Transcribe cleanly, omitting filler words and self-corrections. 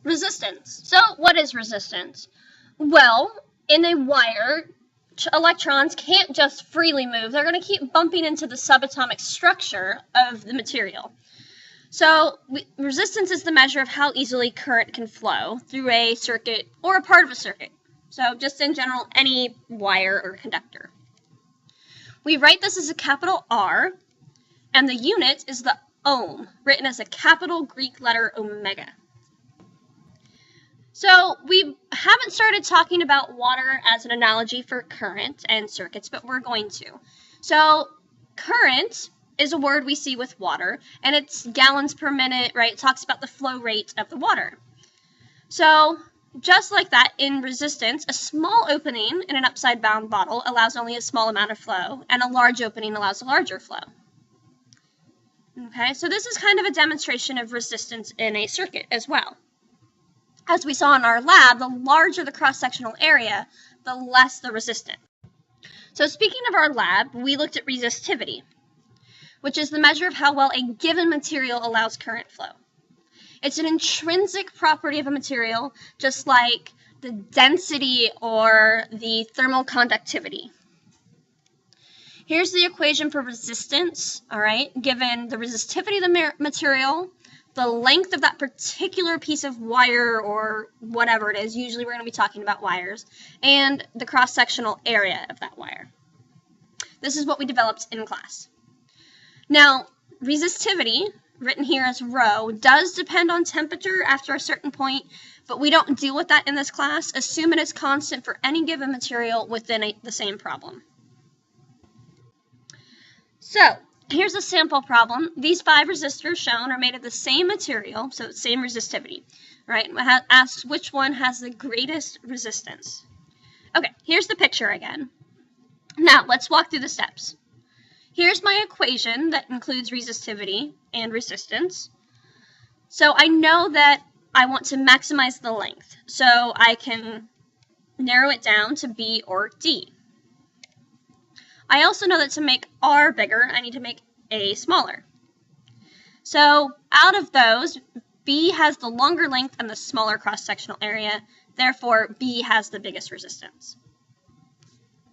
Resistance. So what is resistance? Well, in a wire, electrons can't just freely move. They're going to keep bumping into the subatomic structure of the material. So resistance is the measure of how easily current can flow through a circuit or a part of a circuit. So just in general, any wire or conductor. We write this as a capital R, and the unit is the ohm, written as a capital Greek letter omega. So we haven't started talking about water as an analogy for current and circuits, but we're going to. So current is a word we see with water, and it's gallons per minute, right? It talks about the flow rate of the water. So just like that, in resistance, a small opening in an upside-down bottle allows only a small amount of flow, and a large opening allows a larger flow. Okay, so this is kind of a demonstration of resistance in a circuit as well. As we saw in our lab, the larger the cross-sectional area, the less the resistance. So speaking of our lab, we looked at resistivity, which is the measure of how well a given material allows current flow. It's an intrinsic property of a material, just like the density or the thermal conductivity. Here's the equation for resistance, all right, given the resistivity of the material, the length of that particular piece of wire or whatever it is, usually we're going to be talking about wires, and the cross-sectional area of that wire. This is what we developed in class. Now, resistivity, written here as rho, does depend on temperature after a certain point, but we don't deal with that in this class. Assume it is constant for any given material within the same problem. So, here's a sample problem. These 5 resistors shown are made of the same material, so same resistivity, right? It asks which one has the greatest resistance. Okay, here's the picture again. Now, let's walk through the steps. Here's my equation that includes resistivity and resistance. So I know that I want to maximize the length, so I can narrow it down to B or D. I also know that to make R bigger, I need to make A smaller. So out of those, B has the longer length and the smaller cross-sectional area, therefore B has the biggest resistance.